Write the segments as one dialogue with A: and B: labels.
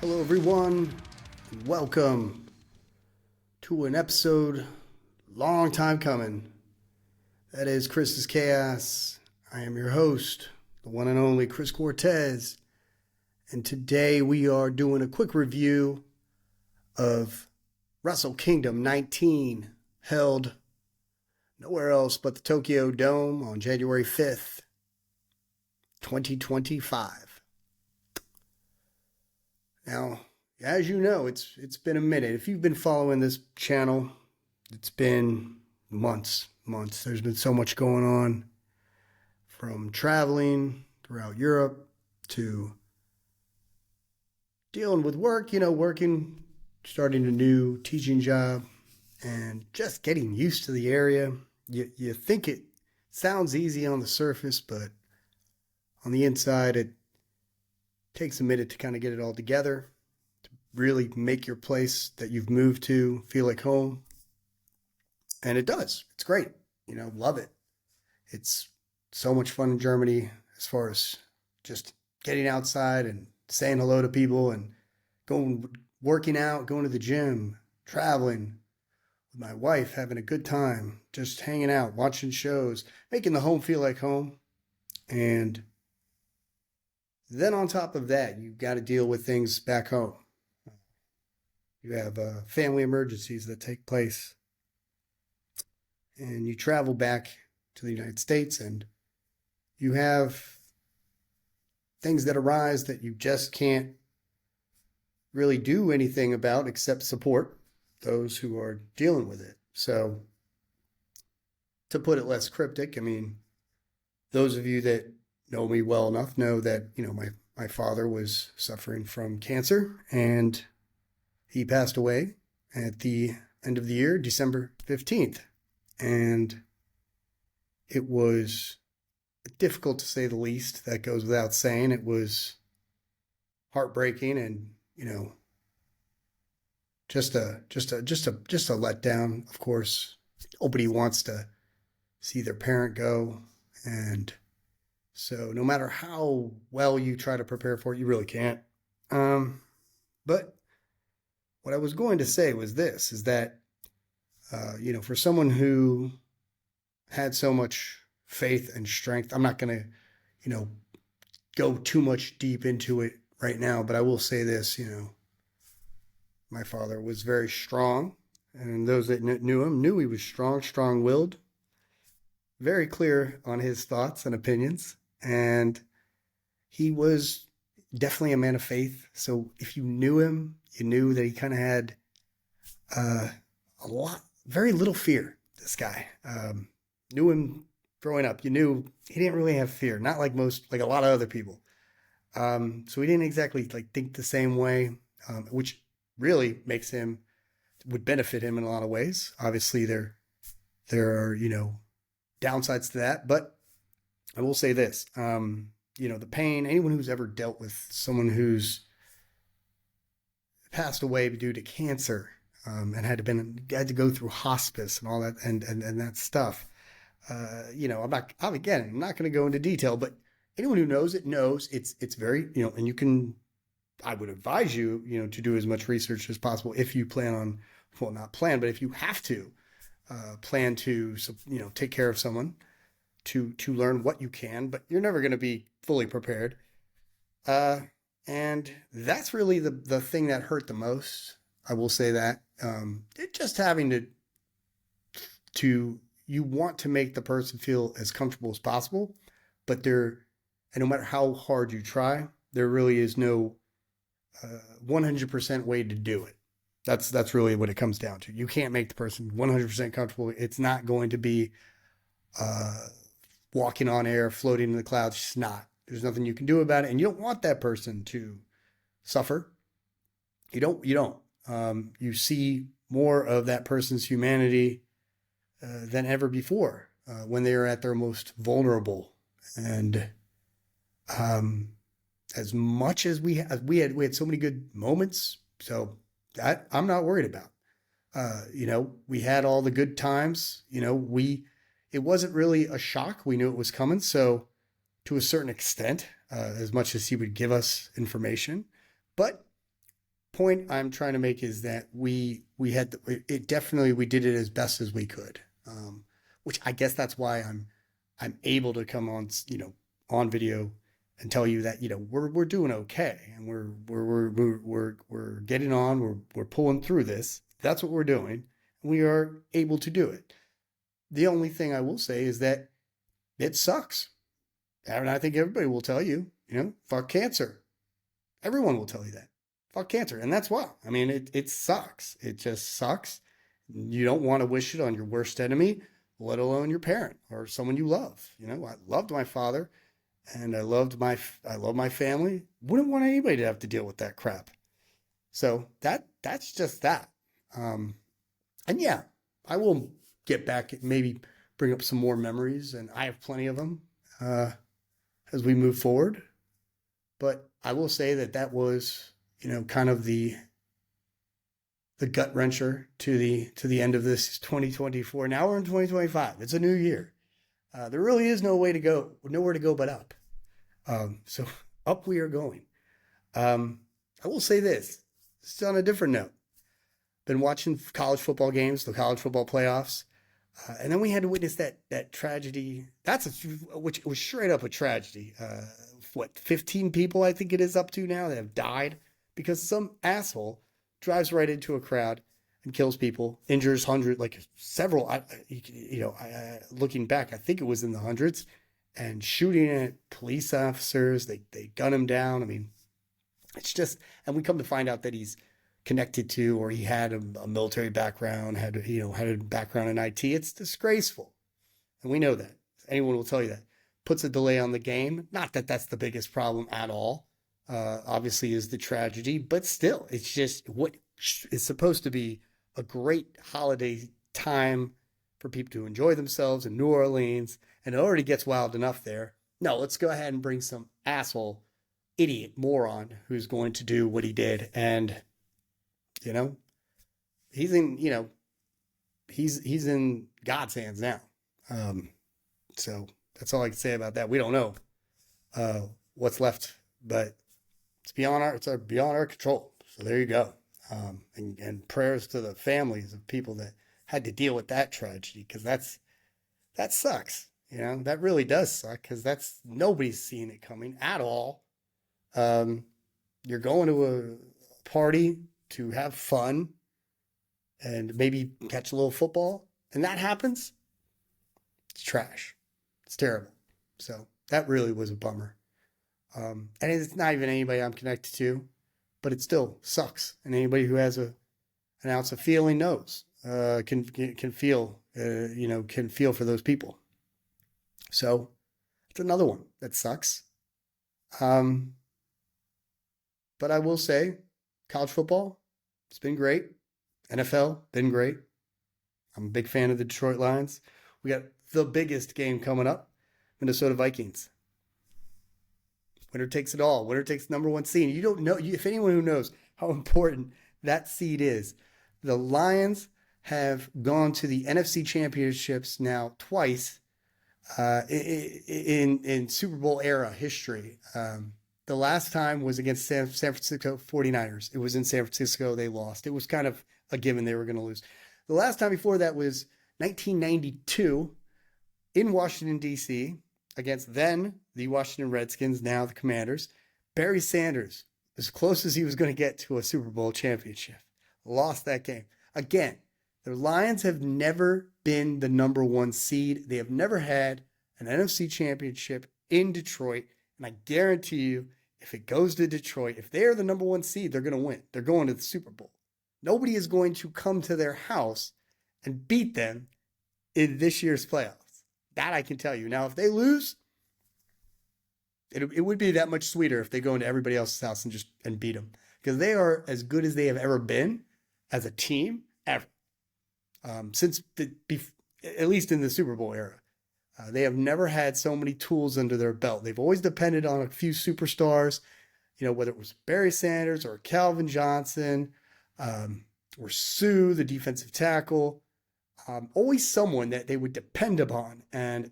A: Hello everyone, and welcome to an episode long time coming. That is Chris's Chaos. I am your host, the one and only Chris Cortez, and today we are doing a quick review of Wrestle Kingdom 19, held nowhere else but the Tokyo Dome on January 5th, 2025. Now, as you know, it's been a minute. If you've been following this channel, it's been months. There's been so much going on, from traveling throughout Europe to dealing with work, working, starting a new teaching job, and just getting used to the area. You think it sounds easy on the surface, but on the inside, it takes a minute to kind of get it all together, to really make your place that you've moved to feel like home. And it does. It's great. Love it. It's so much fun in Germany as far as just getting outside and saying hello to people and working out, going to the gym, traveling with my wife, having a good time, just hanging out, watching shows, making the home feel like home. And then on top of that, you've got to deal with things back home. You have family emergencies that take place. And you travel back to the United States and you have things that arise that you just can't really do anything about except support those who are dealing with it. So, to put it less cryptic, those of you that know me well enough know that, my father was suffering from cancer and he passed away at the end of the year, December 15th. And it was difficult to say the least. That goes without saying. It was heartbreaking and, just a letdown. Of course, nobody wants to see their parent go, and so no matter how well you try to prepare for it, you really can't. But what I was going to say was this, is that, for someone who had so much faith and strength, I'm not going to, go too much deep into it right now, but I will say this, my father was very strong, and those that knew him knew he was strong-willed, very clear on his thoughts and opinions. And he was definitely a man of faith. So if you knew him, you knew that he kind of had very little fear, this guy. Knew him growing up. You knew he didn't really have fear, not like a lot of other people. So he didn't exactly think the same way, which really would benefit him in a lot of ways. Obviously there are, downsides to that, but I will say this, the pain, anyone who's ever dealt with someone who's passed away due to cancer, and had to go through hospice and all that, and that stuff, I'm not going to go into detail, but anyone who knows it knows it's very, and I would advise you, to do as much research as possible if you plan on, well, not plan, but if you have to, plan to, take care of someone, to learn what you can, but you're never going to be fully prepared. And that's really the thing that hurt the most. I will say that, just having you want to make the person feel as comfortable as possible, but and no matter how hard you try, there really is no 100% way to do it. That's really what it comes down to. You can't make the person 100% comfortable. It's not going to be walking on air, floating in the clouds. It's not. There's nothing you can do about it, and you don't want that person to suffer. You don't. You see more of that person's humanity than ever before when they are at their most vulnerable. And as much as we had so many good moments, so that I'm not worried about. We had all the good times. It wasn't really a shock. We knew it was coming. So to a certain extent, as much as he would give us information, but point I'm trying to make is that we had it definitely, we did it as best as we could, which I guess that's why I'm able to come on, on video and tell you that, we're doing okay, and we're getting on, we're pulling through this. That's what we're doing. We are able to do it. The only thing I will say is that it sucks. And I think everybody will tell you, fuck cancer. Everyone will tell you that. Fuck cancer. And that's why. I mean, it sucks. It just sucks. You don't want to wish it on your worst enemy, let alone your parent or someone you love. I loved my father, and I love my family. Wouldn't want anybody to have to deal with that crap. So that's just that. And yeah, I will get back, maybe bring up some more memories, and I have plenty of them as we move forward. But I will say that was, kind of the gut wrencher to the end of this 2024. Now we're in 2025. It's a new year. There really is nowhere to go but up. So up we are going. I will say this. It's on a different note. Been watching college football games, the college football playoffs. And then we had to witness that tragedy. Which was straight up a tragedy. 15 people I think it is up to now that have died because some asshole drives right into a crowd and kills people, injures several. Looking back, I think it was in the hundreds, and shooting at police officers. They gun him down. I mean, it's just, and we come to find out that he's connected to, or he had a military background, had a background in IT. It's disgraceful. And we know that. Anyone will tell you that. Puts a delay on the game. Not that that's the biggest problem at all. Obviously is the tragedy, but still, it's just what is supposed to be a great holiday time for people to enjoy themselves in New Orleans. And it already gets wild enough there. No, let's go ahead and bring some asshole, idiot, moron who's going to do what he did. And he's in, he's in God's hands now. So that's all I can say about that. We don't know what's left, but it's beyond our control. So there you go. And prayers to the families of people that had to deal with that tragedy, because that sucks. That really does suck, because nobody's seeing it coming at all. You're going to a party to have fun and maybe catch a little football, and that happens. It's trash. It's terrible. So that really was a bummer. And it's not even anybody I'm connected to, but it still sucks. And anybody who has an ounce of feeling knows, can feel, can feel for those people. So it's another one that sucks. But I will say, college football, it's been great. NFL, been great. I'm a big fan of the Detroit Lions. We got the biggest game coming up, Minnesota Vikings. Winner takes it all. Winner takes number one seed. You don't know, if anyone who knows how important that seed is. The Lions have gone to the NFC Championships now twice in Super Bowl era history. The last time was against San Francisco 49ers. It was in San Francisco. They lost. It was kind of a given they were going to lose. The last time before that was 1992 in Washington, D.C. against then the Washington Redskins, now the Commanders. Barry Sanders, as close as he was going to get to a Super Bowl championship, lost that game. Again, the Lions have never been the number one seed. They have never had an NFC championship in Detroit. And I guarantee you, if it goes to Detroit, if they're the number one seed, they're going to win. They're going to the Super Bowl. Nobody is going to come to their house and beat them in this year's playoffs. That I can tell you. Now, if they lose, it would be that much sweeter if they go into everybody else's house and beat them. Because they are as good as they have ever been as a team, ever. Since at least in the Super Bowl era. They have never had so many tools under their belt. They've always depended on a few superstars, whether it was Barry Sanders or Calvin Johnson, or Sue, the defensive tackle. Always someone that they would depend upon, and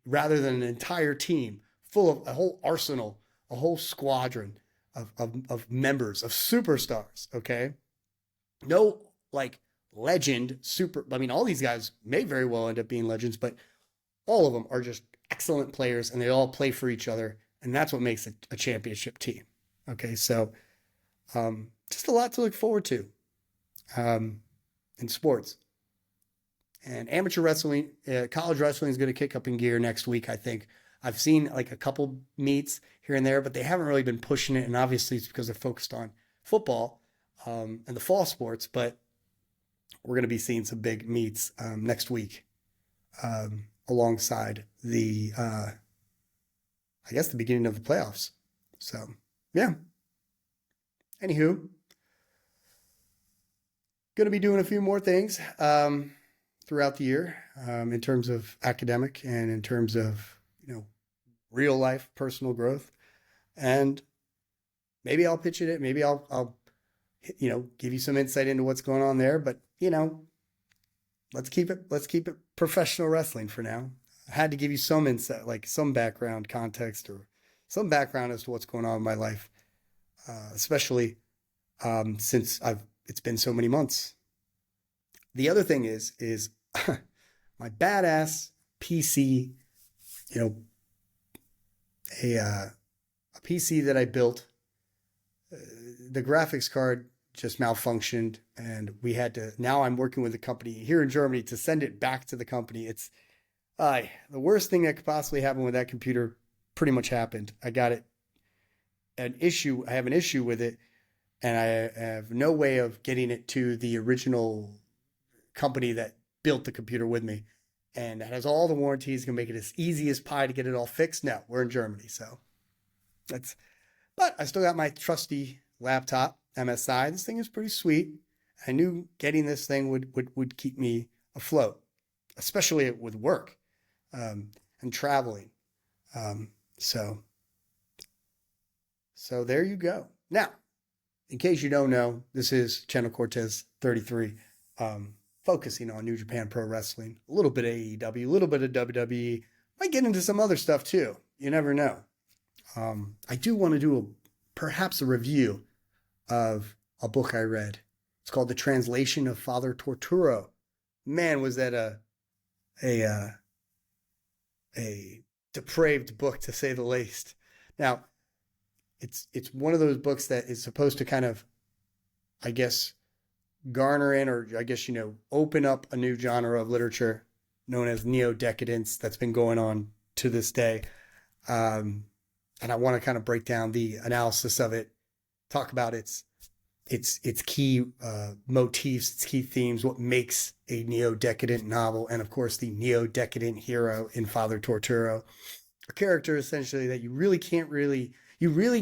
A: rather than an entire team full of a whole arsenal, a whole squadron of members, of superstars, okay? No, like, legend, I mean, all these guys may very well end up being legends, but all of them are just excellent players, and they all play for each other, and that's what makes a championship team, okay? So just a lot to look forward to in sports. And amateur wrestling, college wrestling is going to kick up in gear next week, I think. I've seen like a couple meets here and there, but they haven't really been pushing it. And obviously it's because they're focused on football and the fall sports, but we're going to be seeing some big meets next week alongside the, I guess, the beginning of the playoffs. So, yeah. Anywho, going to be doing a few more things throughout the year in terms of academic and in terms of, real life personal growth. And maybe I'll pitch it. Maybe I'll give you some insight into what's going on there. But, let's keep it professional wrestling for now. I had to give you some insight, like some background context or some background as to what's going on in my life, especially since it's been so many months. The other thing is my badass PC, a PC that I built, the graphics card just malfunctioned, and now I'm working with a company here in Germany to send it back to the company. It's the worst thing that could possibly happen with that computer pretty much happened. I have an issue with it, and I have no way of getting it to the original company that built the computer with me. And that has all the warranties, can make it as easy as pie to get it all fixed. No, we're in Germany, so but I still got my trusty laptop, MSI. This thing is pretty sweet. I knew getting this thing would keep me afloat, especially with work and traveling. So there you go. Now, in case you don't know, this is ChannelCortez33, focusing on New Japan Pro Wrestling, a little bit of AEW, a little bit of WWE. Might get into some other stuff too. You never know. I do want to do perhaps a review of a book I read. It's called The Translation of Father Torturo. Man, was that a depraved book, to say the least. Now, it's one of those books that is supposed to kind of, I guess, garner in, or I guess, open up a new genre of literature known as neo-decadence that's been going on to this day. And I want to kind of break down the analysis of it, talk about its key motifs, its key themes, what makes a neo-decadent novel, and of course the neo-decadent hero in Father Torturo, a character essentially that you really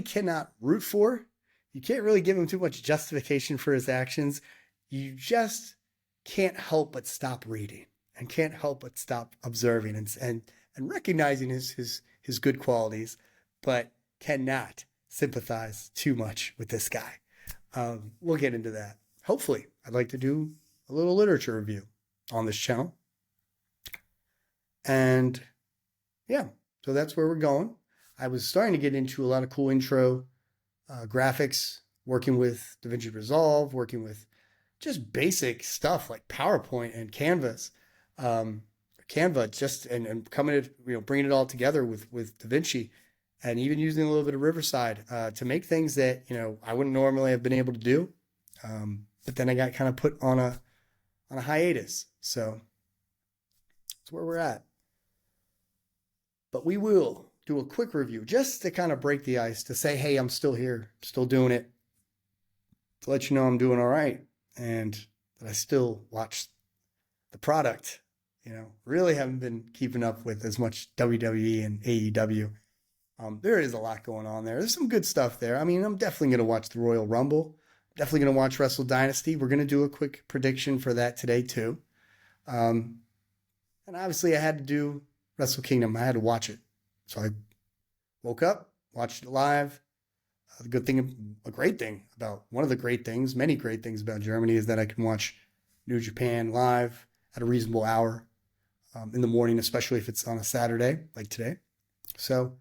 A: cannot root for. You can't really give him too much justification for his actions. You just can't help but stop reading and can't help but stop observing and recognizing his good qualities, but cannot sympathize too much with this guy. We'll get into that. Hopefully, I'd like to do a little literature review on this channel. And yeah, so that's where we're going. I was starting to get into a lot of cool intro graphics, working with DaVinci Resolve, working with just basic stuff like PowerPoint and Canva, just and coming to, bringing it all together with DaVinci, and even using a little bit of Riverside to make things that, I wouldn't normally have been able to do. But then I got kind of put on a hiatus. So that's where we're at. But we will do a quick review just to kind of break the ice, to say, hey, I'm still here, still doing it, to let you know I'm doing all right, and that I still watch the product. Really haven't been keeping up with as much WWE and AEW. There is a lot going on there. There's some good stuff there. I mean, I'm definitely going to watch the Royal Rumble. Definitely going to watch Wrestle Dynasty. We're going to do a quick prediction for that today too. And obviously I had to do Wrestle Kingdom. I had to watch it. So I woke up, watched it live. One of the great things, many great things about Germany is that I can watch New Japan live at a reasonable hour in the morning, especially if it's on a Saturday like today. So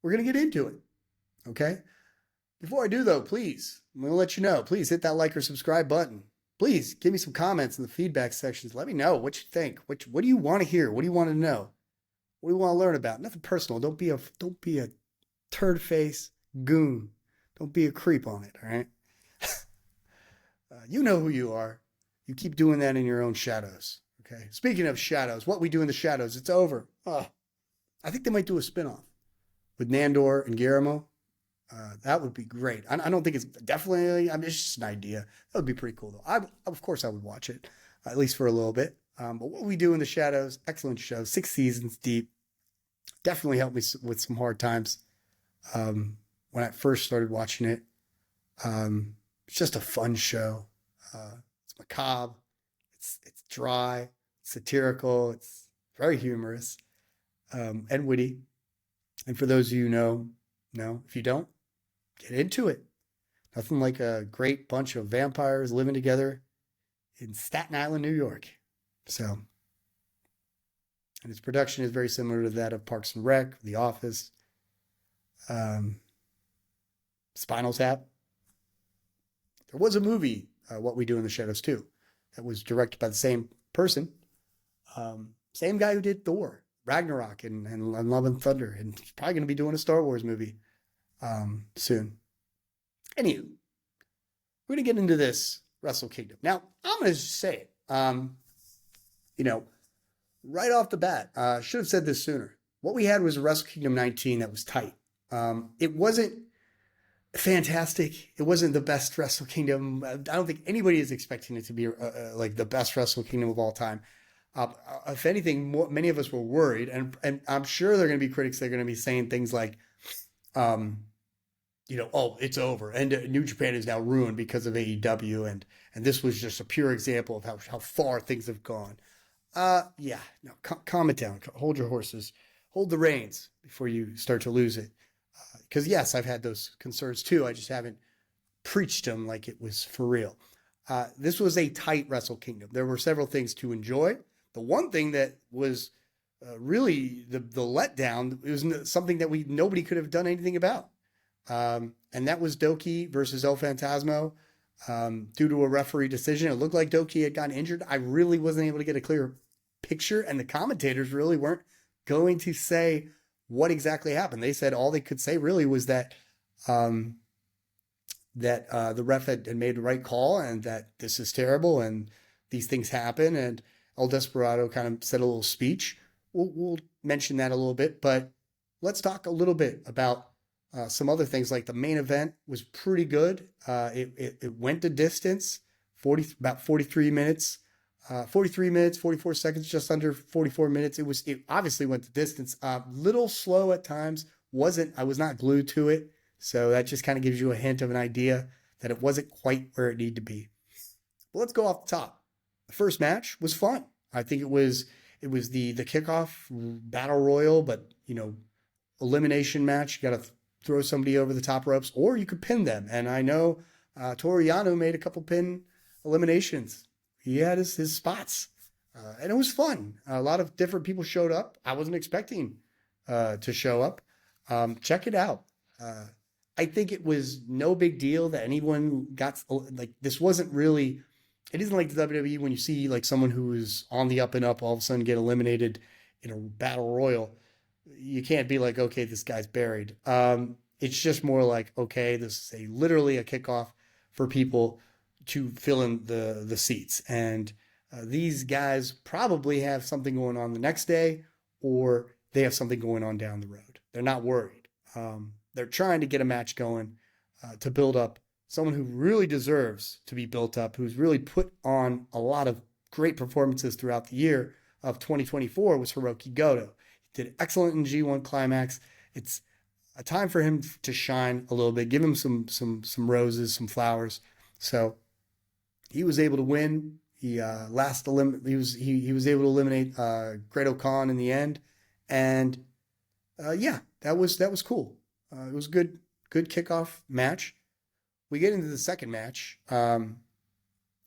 A: we're going to get into it. Okay. Before I do, though, please, I'm going to let you know, please hit that like or subscribe button. Please give me some comments in the feedback sections. Let me know what you think. What do you want to hear? What do you want to know? What do you want to learn about? Nothing personal. Don't be a turd face goon. Don't be a creep on it, all right? You know who you are. You keep doing that in your own shadows, okay? Speaking of shadows, what we do in the shadows, it's over. Oh, I think they might do a spinoff with Nandor and Guillermo. That would be great. I don't think it's definitely, I mean, it's just an idea. That would be pretty cool, though. Of course, I would watch it, at least for a little bit. But what we do in the shadows, excellent show, 6 seasons deep. Definitely helped me with some hard times when I first started watching it. It's just a fun show. It's macabre. It's dry, it's satirical. It's very humorous and witty. And for those of you who know, if you don't, get into it. Nothing like a great bunch of vampires living together in Staten Island, New York. So, and its production is very similar to that of Parks and Rec, The Office, Spinal Tap. There was a movie, What We Do in the Shadows 2, that was directed by the same person, same guy who did Thor, Ragnarok, and Love and Thunder, and he's probably going to be doing a Star Wars movie soon. Anywho, we're going to get into this Wrestle Kingdom. Now, I'm going to just say it. Right off the bat, should have said this sooner. What we had was a Wrestle Kingdom 19 that was tight. It wasn't fantastic. It wasn't the best Wrestle Kingdom. I don't think anybody is expecting it to be like the best Wrestle Kingdom of all time. If anything, many of us were worried, and I'm sure there are going to be critics that are going to be saying things like, oh, it's over, and New Japan is now ruined because of AEW, and this was just a pure example of how far things have gone. Calm it down. Hold your horses. Hold the reins before you start to lose it. Because yes, I've had those concerns too. I just haven't preached them like it was for real. This was a tight Wrestle Kingdom. There were several things to enjoy. The one thing that was really the letdown, it was something that nobody could have done anything about. And that was Doki versus El Phantasmo. Due to a referee decision, it looked like Doki had gotten injured. I really wasn't able to get a clear picture, and the commentators really weren't going to say what exactly happened. They said all they could say really was that the ref had made the right call, and that this is terrible and these things happen. And El Desperado kind of said a little speech. We'll mention that a little bit, but let's talk a little bit about some other things. Like the main event was pretty good. It went the distance, about 43 minutes. 43 minutes, 44 seconds, just under 44 minutes. It obviously went the distance. Little slow at times. I was not glued to it. So that just kind of gives you a hint of an idea that it wasn't quite where it needed to be. But let's go off the top. The first match was fun. I think it was the kickoff battle royal, but elimination match. You got to throw somebody over the top ropes, or you could pin them. And I know Toru Yano made a couple pin eliminations. He had his spots, and it was fun. A lot of different people showed up. I wasn't expecting to show up. Check it out. I think it was no big deal that anyone got, like, this wasn't really, it isn't like the WWE when you see like someone who is on the up and up all of a sudden get eliminated in a battle royal. You can't be like, okay, this guy's buried. It's just more like, okay, this is literally a kickoff for people to fill in the seats. And these guys probably have something going on the next day, or they have something going on down the road. They're not worried. They're trying to get a match going to build up someone who really deserves to be built up, who's really put on a lot of great performances throughout the year of 2024, was Hiroki Goto. He did excellent in G1 Climax. It's a time for him to shine a little bit, give him some roses, some flowers. So he was able to win. He he was able to eliminate Great-O-Khan in the end, and that was cool. It was a good kickoff match. We get into the second match, and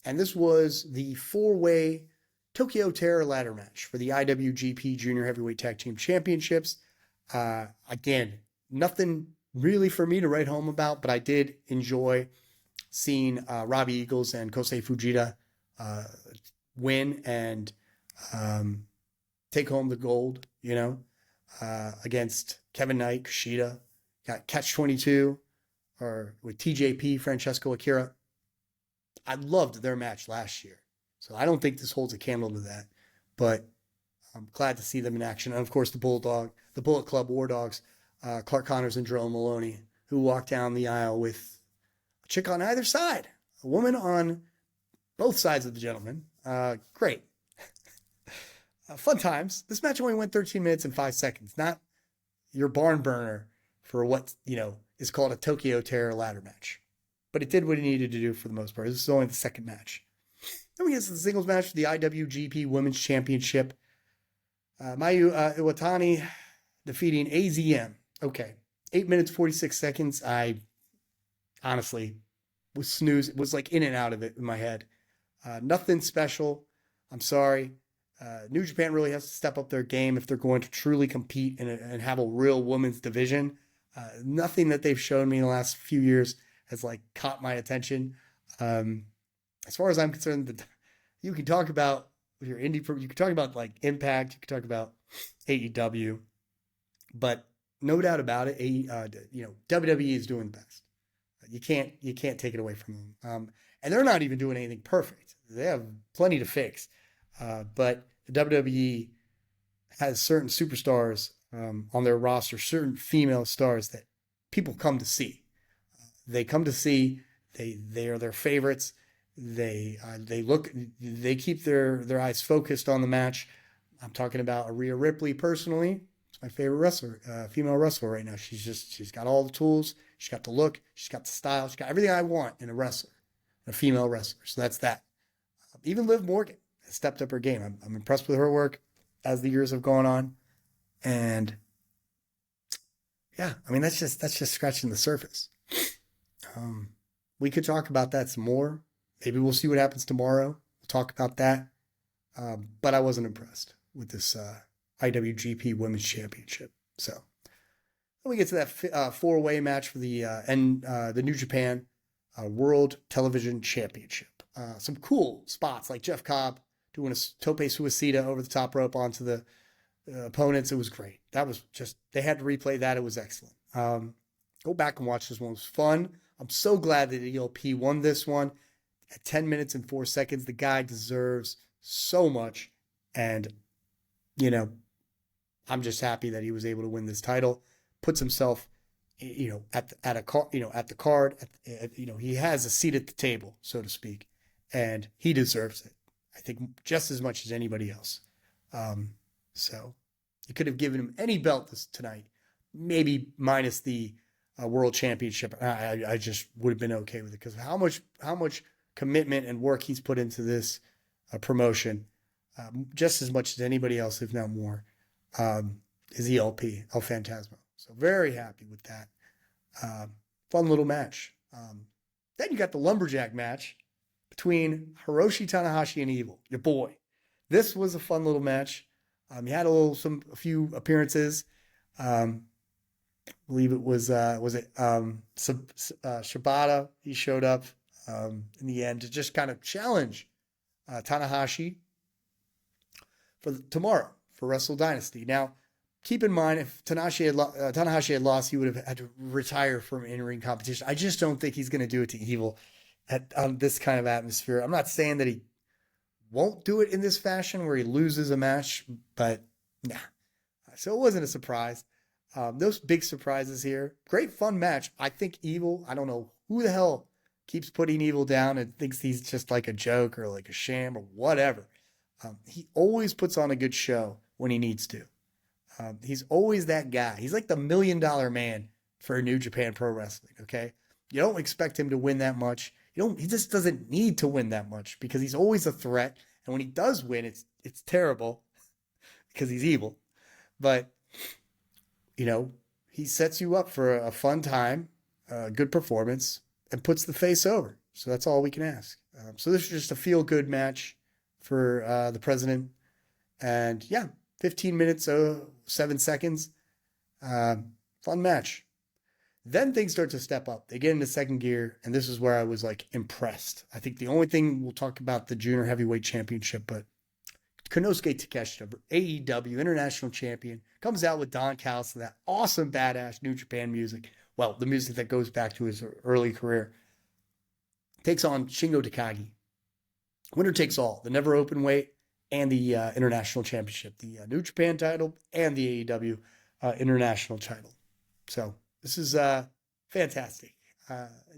A: this was the 4-way Tokyo Terror ladder match for the IWGP Junior Heavyweight Tag Team Championships. Again, nothing really for me to write home about, but I did enjoy seeing Robbie Eagles and Kosei Fujita win and take home the gold, against Kevin Knight, Kushida. Got Catch 22 or with TJP, Francesco Akira. I loved their match last year. So I don't think this holds a candle to that, but I'm glad to see them in action. And of course, the Bullet Club War Dogs, Clark Connors and Jerome Maloney, who walked down the aisle with a chick on either side, a woman on both sides of the gentleman. Great. Fun times. This match only went 13 minutes and 5 seconds, not your barn burner for what, is called a Tokyo Terror ladder match. But it did what it needed to do for the most part. This is only the second match. Then we get to the singles match for the IWGP Women's Championship. Mayu Iwatani defeating AZM. Okay. 8 minutes, 46 seconds. I honestly was snooze. It was like in and out of it in my head. Nothing special. I'm sorry. New Japan really has to step up their game if they're going to truly compete and have a real women's division. Nothing that they've shown me in the last few years has caught my attention. As far as I'm concerned, you can talk about your indie, you can talk about Impact, you can talk about AEW, but no doubt about it, WWE is doing the best. You can't take it away from them. And they're not even doing anything perfect. They have plenty to fix. But the WWE has certain superstars on their roster, certain female stars that people come to see. They come to see. They are their favorites. They keep their eyes focused on the match. I'm talking about Rhea Ripley personally. It's my favorite wrestler, female wrestler right now. She's got all the tools. She's got the look. She's got the style. She's got everything I want in a wrestler, a female wrestler. So that's that. Even Liv Morgan has stepped up her game. I'm impressed with her work as the years have gone on. And yeah, that's just scratching the surface. We could talk about that some more. Maybe we'll see what happens tomorrow. We'll talk about that. But I wasn't impressed with this IWGP Women's Championship. So then we get to that four-way match for the New Japan World Television Championship. Some cool spots like Jeff Cobb doing a tope suicida over the top rope onto the opponents. It was great. That was just, they had to replay that. It was excellent. Go back and watch this one. It was fun. I'm so glad that ELP won this one at 10 minutes and 4 seconds. The guy deserves so much. And, I'm just happy that he was able to win this title. Puts himself, at the card. He has a seat at the table, so to speak, and he deserves it. I think just as much as anybody else. So you could have given him any belt tonight, maybe minus the World Championship. I just would have been okay with it because how much commitment and work he's put into this promotion, just as much as anybody else, if not more, is ELP, El Phantasmo. So very happy with that. Fun little match. Then you got the lumberjack match between Hiroshi Tanahashi and Evil, your boy. This was a fun little match. He had a few appearances. I believe it was Shibata. He showed up in the end to just kind of challenge Tanahashi for tomorrow for Wrestle Dynasty. Now, keep in mind, if Tanahashi had lost, he would have had to retire from in-ring competition. I just don't think he's going to do it to Evil at this kind of atmosphere. I'm not saying that he won't do it in this fashion where he loses a match, but nah. So it wasn't a surprise. Those big surprises here. Great fun match. I think Evil, I don't know who the hell keeps putting Evil down and thinks he's just like a joke or like a sham or whatever. He always puts on a good show when he needs to. He's always that guy. He's like the $1 million man for New Japan Pro Wrestling, okay? You don't expect him to win that much. He just doesn't need to win that much because he's always a threat. And when he does win, it's terrible because he's evil. But, he sets you up for a fun time, a good performance, and puts the face over. So that's all we can ask. So this is just a feel-good match for the president. And, 15 minutes, 7 seconds. Fun match. Then things start to step up. They get into second gear, and this is where I was like impressed. I think the only thing we'll talk about the Junior Heavyweight Championship, but Konosuke Takeshita, AEW International Champion, comes out with Don Callis and that awesome, badass New Japan music. Well, the music that goes back to his early career. Takes on Shingo Takagi. Winner takes all, the never open weight and the International Championship, the New Japan title and the AEW International title. So this is fantastic.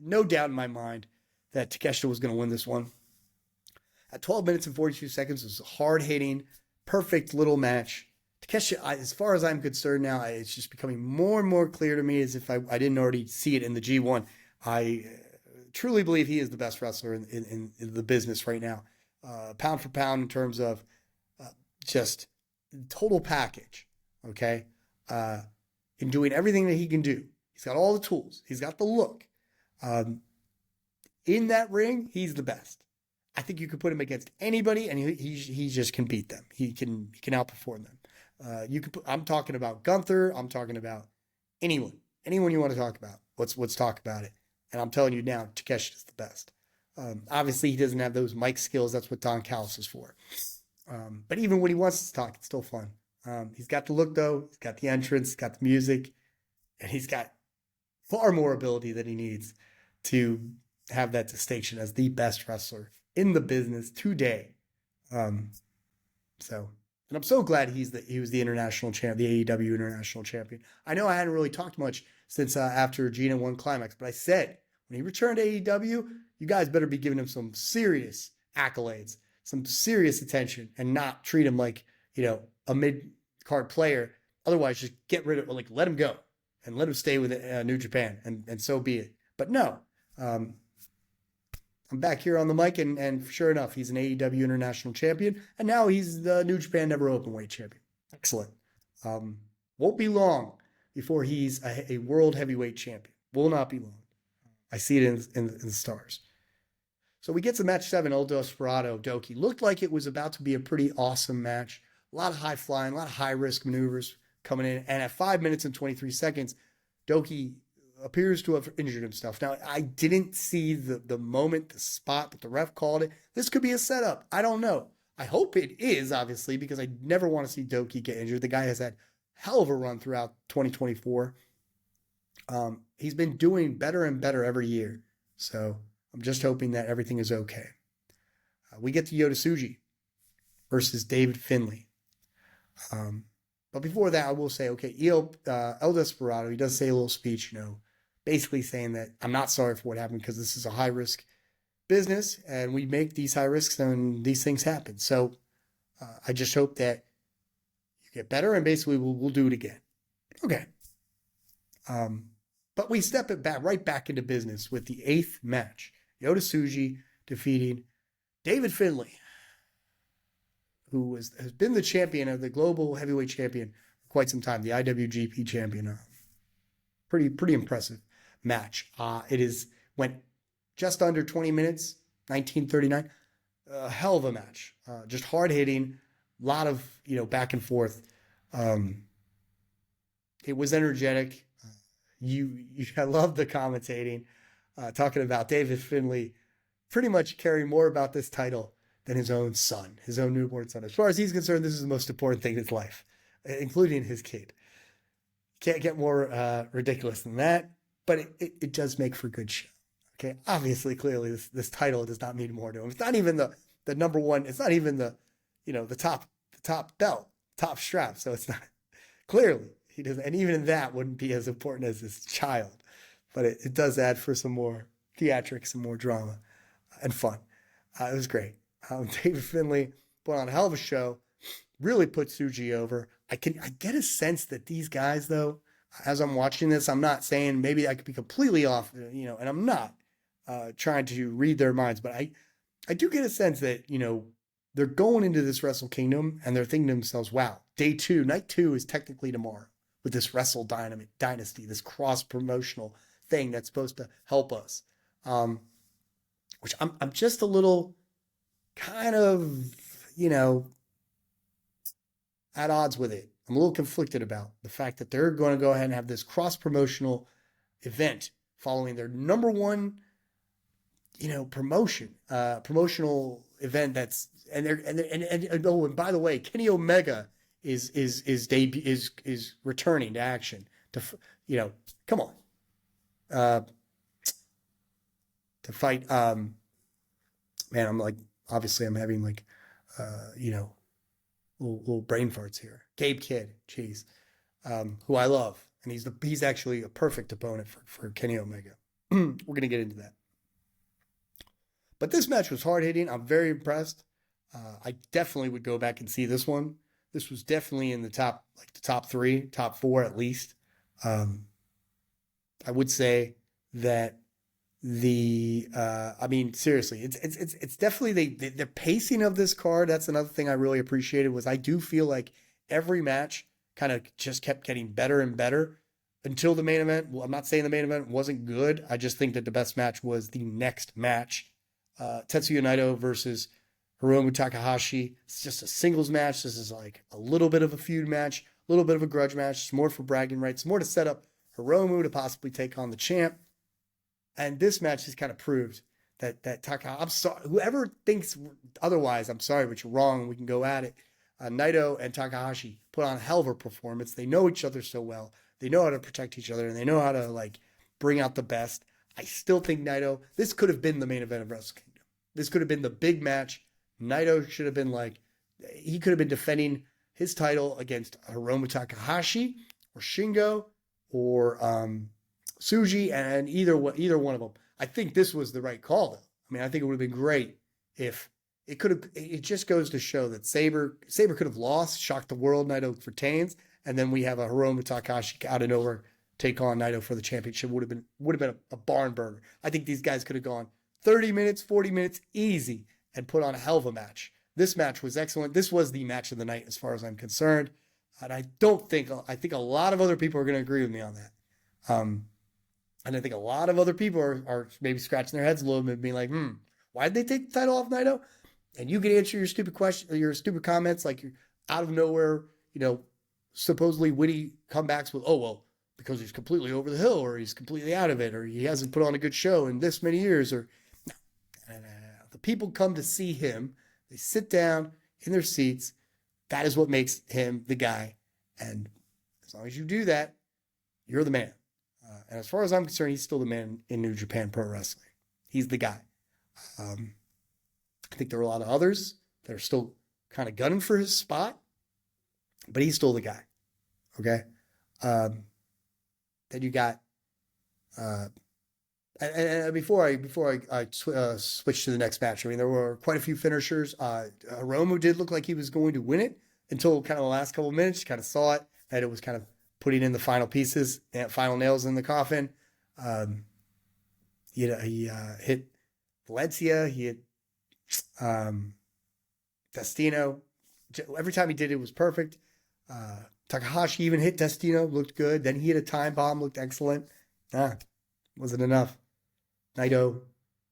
A: No doubt in my mind that Takeshita was going to win this one. At 12 minutes and 42 seconds, it was a hard-hitting, perfect little match. Takeshita, as far as I'm concerned now, it's just becoming more and more clear to me as if I didn't already see it in the G1. I truly believe he is the best wrestler in the business right now. Pound for pound in terms of just total package, okay? In doing everything that he can do. He's got all the tools. He's got the look. In that ring, he's the best. I think you could put him against anybody, and he just can beat them. He can outperform them. I'm talking about Gunther. I'm talking about anyone you want to talk about. Let's talk about it. And I'm telling you now, Takeshi is the best. Obviously, he doesn't have those mic skills. That's what Don Callis is for. But even when he wants to talk, it's still fun. He's got the look, though. He's got the entrance, got the music, and he's got far more ability than he needs to have that distinction as the best wrestler in the business today. And I'm so glad he was the international champ, the AEW international champion. I know I hadn't really talked much since after Gina won Climax, but I said when he returned to AEW, you guys better be giving him some serious accolades, some serious attention, and not treat him like, a mid-card player. Otherwise, just get rid of, let him go and let him stay with New Japan, and so be it. But no, I'm back here on the mic, and sure enough, he's an AEW International Champion, and now he's the New Japan Never Openweight Champion. Excellent. Won't be long before he's a World Heavyweight Champion. Will not be long. I see it in the stars. So we get to match 7, El Desperado, Doki. Looked like it was about to be a pretty awesome match. A lot of high flying, a lot of high risk maneuvers coming in. And at 5 minutes and 23 seconds, Doki appears to have injured himself. Now, I didn't see the moment, the spot, but the ref called it. This could be a setup. I don't know. I hope it is, obviously, because I never want to see Doki get injured. The guy has had hell of a run throughout 2024. He's been doing better and better every year. So I'm just hoping that everything is okay. We get to Yota Tsuji versus David Finlay. But before that, I will say, okay, El Desperado, he does say a little speech, basically saying that I'm not sorry for what happened because this is a high-risk business and we make these high risks and these things happen. So I just hope that you get better and basically we'll do it again. Okay. But we step it right back into business with the 8th match. Yota Tsuji defeating David Finlay, who has been the champion of the global heavyweight champion for quite some time, the IWGP champion. Pretty impressive match. Went just under 20 minutes, 19:39. A hell of a match. Just hard hitting, a lot of back and forth. It was energetic. I love the commentating, talking about David Finlay pretty much caring more about this title than his own son, his own newborn son. As far as he's concerned, this is the most important thing in his life, including his kid. Can't get more ridiculous than that, but it does make for good show. Okay, obviously, clearly, this title does not mean more to him. It's not even the number one. It's not even the top belt, top strap. So it's not clearly he doesn't, and even that wouldn't be as important as his child. But it does add for some more theatrics, some more drama, and fun. It was great. David Finlay put on a hell of a show. Really put Tsuji over. I get a sense that these guys, though, as I'm watching this, I'm not saying maybe I could be completely off, and I'm not trying to read their minds, but I do get a sense that, they're going into this Wrestle Kingdom and they're thinking to themselves, wow, night 2 is technically tomorrow with this Wrestle Dynasty, this cross-promotional thing that's supposed to help us. Which I'm just a little kind of, at odds with it. I'm a little conflicted about the fact that they're going to go ahead and have this cross-promotional event following their number one, promotional event. And by the way, Kenny Omega is returning to action come on, to fight. Man, I'm like, obviously I'm having like, little brain farts here. Gabe Kidd, jeez, who I love, and he's actually a perfect opponent for Kenny Omega. We're gonna get into that, but this match was hard hitting. I'm very impressed. I definitely would go back and see this one. This was definitely in the top 3, top 4 at least. I would say that seriously, it's definitely the pacing of this card. That's another thing I really appreciated, was I do feel like every match kind of just kept getting better and better until the main event. Well, I'm not saying the main event wasn't good. I just think that the best match was the next match. Tetsuya Naito versus Hiromu Takahashi. It's just a singles match. This is like a little bit of a feud match, a little bit of a grudge match. It's more for bragging rights, more to set up Hiromu to possibly take on the champ. And this match has kind of proved that Takahashi, I'm sorry, whoever thinks otherwise, I'm sorry, but you're wrong. We can go at it. Naito and Takahashi put on a hell of a performance. They know each other so well. They know how to protect each other, and they know how to like bring out the best. I still think Naito, this could have been the main event of Wrestle Kingdom. This could have been the big match. Naito should have been he could have been defending his title against Hiromu Takahashi or Shingo or Tsuji, and either one of them. I think this was the right call, though. I mean, I think it would have been great if it could have. It just goes to show that Sabre could have lost, shocked the world. Naito retains, and then we have a Hiromu Takahashi out of nowhere take on Naito for the championship. Would have been a barn burner. I think these guys could have gone 30 minutes, 40 minutes, easy, and put on a hell of a match. This match was excellent. This was the match of the night as far as I'm concerned. And I think a lot of other people are going to agree with me on that. And I think a lot of other people are maybe scratching their heads a little bit, being like, why did they take the title off Naito? And you can answer your stupid question, your stupid comments, like you're out of nowhere, supposedly witty comebacks with, oh, well, because he's completely over the hill, or he's completely out of it, or he hasn't put on a good show in this many years, or no. The people come to see him. They sit down in their seats. That is what makes him the guy. And as long as you do that, you're the man. And as far as I'm concerned, he's still the man in New Japan Pro Wrestling. He's the guy. I think there are a lot of others that are still kind of gunning for his spot, but he's still the guy. Okay. Then you got, and before I switch to the next match, I mean, there were quite a few finishers. Hiromu did look like he was going to win it until kind of the last couple of minutes. You kind of saw it, that it was kind of putting in the final pieces, final nails in the coffin. He hit Valencia. He hit Destino. Every time he did it was perfect. Takahashi even hit Destino, looked good. Then he hit a time bomb, looked excellent. Wasn't enough. Naito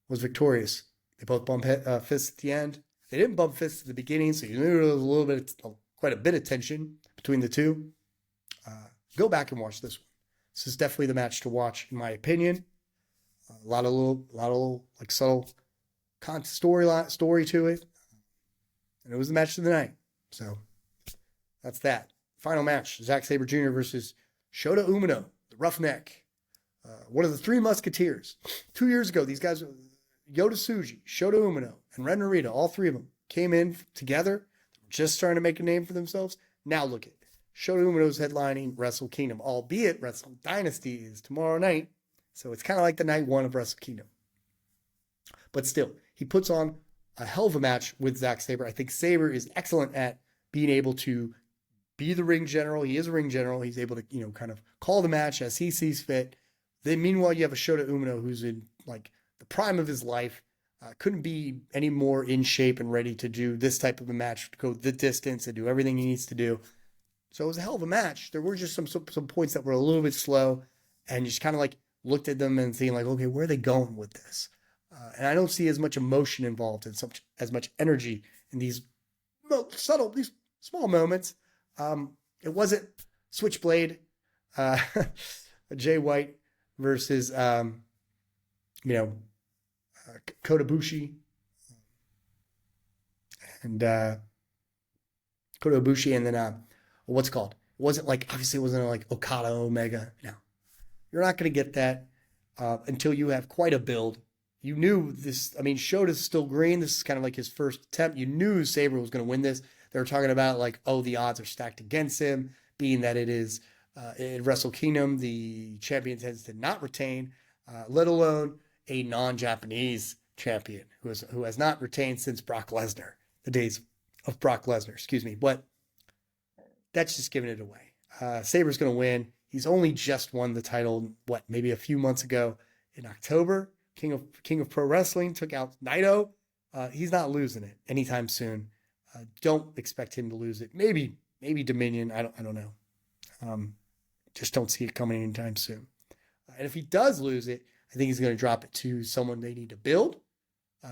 A: was victorious. They both bumped fists at the end. They didn't bump fists at the beginning, so you knew there was quite a bit of tension between the two. Go back and watch this one. This is definitely the match to watch, in my opinion. A lot of little like subtle story to it, and it was the match of the night. So that's that. Final match: Zack Sabre Jr. versus Shota Umino, the Roughneck, one of the Three Musketeers. 2 years ago, these guys, Yota Tsuji, Shota Umino, and Ren Narita, all three of them came in together, just starting to make a name for themselves. Now look at Shota Umino's headlining Wrestle Kingdom, albeit Wrestle Dynasty is tomorrow night. So it's kind of like the night one of Wrestle Kingdom. But still, he puts on a hell of a match with Zack Sabre. I think Sabre is excellent at being able to be the ring general. He is a ring general. He's able to, kind of call the match as he sees fit. Then meanwhile, you have a Shota Umino who's in like the prime of his life. Couldn't be any more in shape and ready to do this type of a match, to go the distance and do everything he needs to do. So it was a hell of a match. There were just some points that were a little bit slow, and you just kind of like looked at them and thinking like, okay, where are they going with this? And I don't see as much emotion involved and as much energy in these these small moments. It wasn't Switchblade, Jay White versus, Kota Ibushi and Kota Ibushi, and then what's it called? It wasn't like, obviously it wasn't like Okada Omega. No, you're not going to get that until you have quite a build. You knew this. I mean, Shota's still green. This is kind of like his first attempt. You knew Sabre was going to win this. They were talking about like, oh, the odds are stacked against him, being that it is in Wrestle Kingdom, the champion tends to not retain, let alone a non-Japanese champion who has not retained since Brock Lesnar, the days of Brock Lesnar, excuse me. But that's just giving it away. Sabre's going to win. He's only just won the title, maybe a few months ago in October. King of Pro Wrestling took out Naito. He's not losing it anytime soon. Don't expect him to lose it. Maybe Dominion. I don't know. Just don't see it coming anytime soon. And if he does lose it, I think he's going to drop it to someone they need to build.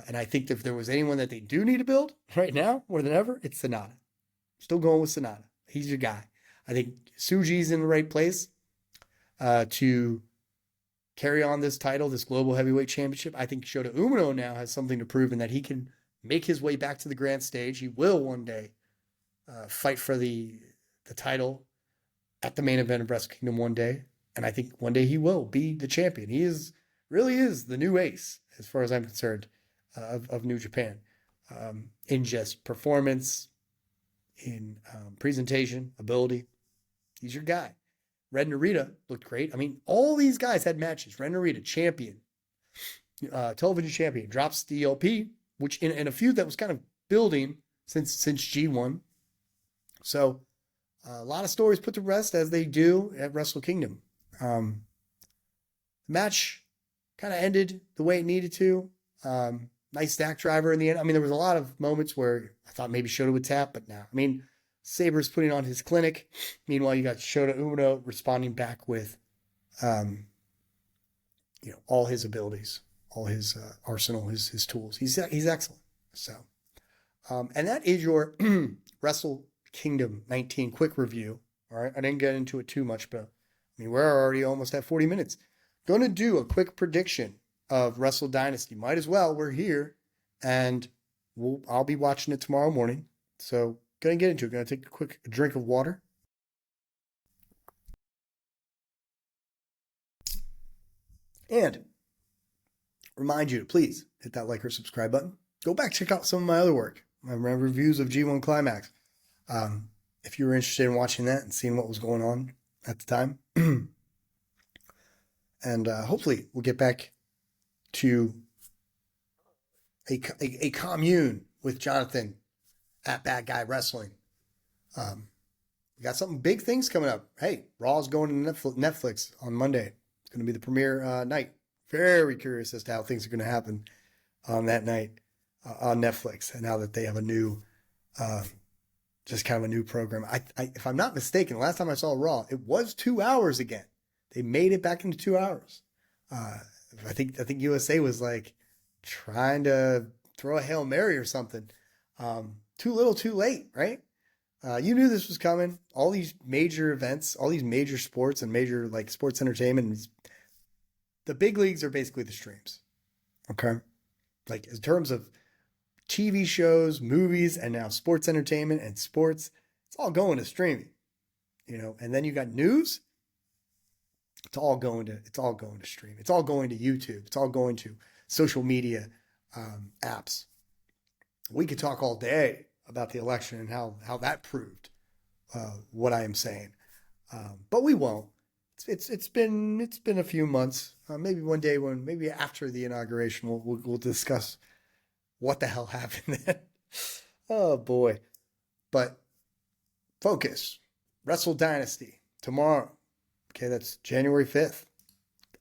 A: And I think if there was anyone that they do need to build right now more than ever, it's Sonata. Still going with Sonata. He's your guy. I think Suji's in the right place to carry on this title, this Global Heavyweight Championship. I think Shota Umino now has something to prove in that he can make his way back to the grand stage. He will one day fight for the title at the main event of Wrestle Kingdom one day. And I think one day he will be the champion. He really is the new ace, as far as I'm concerned, of New Japan. In just performance, in presentation, ability. He's your guy. Red Narita looked great. I mean, all these guys had matches. Red Narita, champion, television champion, drops the LP, which in a feud that was kind of building since G1. So a lot of stories put to rest, as they do at Wrestle Kingdom. The match kind of ended the way it needed to. Nice stack driver in the end. I mean, there was a lot of moments where I thought maybe Shota would tap, but no. I mean, Sabre's putting on his clinic. Meanwhile, you got Shota Umino responding back with, all his abilities, all his arsenal, his tools. He's excellent. So, and that is your Wrestle Kingdom 19 quick review. All right, I didn't get into it too much, but I mean, we're already almost at 40 minutes. Going to do a quick prediction of Wrestle Dynasty. Might as well. We're here, and I'll be watching it tomorrow morning. So, going to get into it. Going to take a quick drink of water. And remind you to please hit that like or subscribe button. Go back, check out some of my other work, my reviews of G1 Climax. If you were interested in watching that and seeing what was going on at the time. And hopefully we'll get back to a commune with Jonathan at Bad Guy Wrestling. We got some big things coming up. Hey, Raw's going to Netflix on Monday. It's going to be the premiere night. Very curious as to how things are going to happen on that night on Netflix, and now that they have a new, just kind of a new program. If I'm not mistaken, the last time I saw Raw, it was 2 hours again. They made it back into 2 hours. I think USA was like trying to throw a Hail Mary or something. Too little, too late, right? You knew this was coming. All these major events, all these major sports and major like sports entertainment, the big leagues are basically the streams. Okay? Like in terms of TV shows, movies, and now sports entertainment and sports, it's all going to streaming. And then you got news. It's all going to stream. It's all going to YouTube. It's all going to social media apps. We could talk all day about the election and how that proved what I am saying, but we won't. It's been a few months. Maybe one day maybe after the inauguration, we'll discuss what the hell happened then. Oh boy! But focus. Wrestle Dynasty tomorrow. Okay, that's January 5th.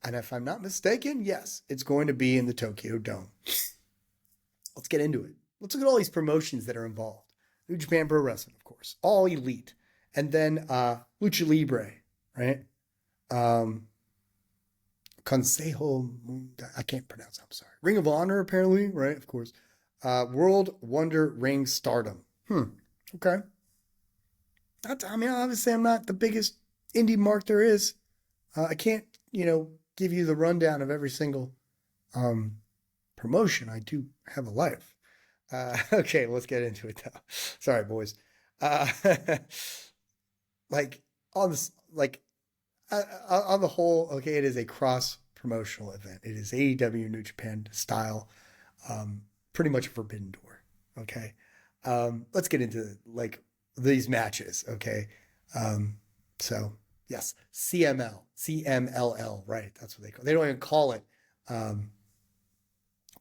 A: And if I'm not mistaken, yes, it's going to be in the Tokyo Dome. Let's get into it. Let's look at all these promotions that are involved. New Japan Pro Wrestling, of course. All Elite. And then Lucha Libre, right? Consejo, I can't pronounce, I'm sorry. Ring of Honor, apparently, right? Of course. World Wonder Ring Stardom. Okay. Obviously I'm not the biggest indie mark there is. I can't, give you the rundown of every single promotion. I do have a life. Okay, let's get into it though. Sorry, boys. Like on this, like on the whole, okay, it is a cross promotional event. It is AEW New Japan style, pretty much a forbidden door. Okay, let's get into like these matches. Okay, so yes, CMLL, right? That's what they call it. They don't even call it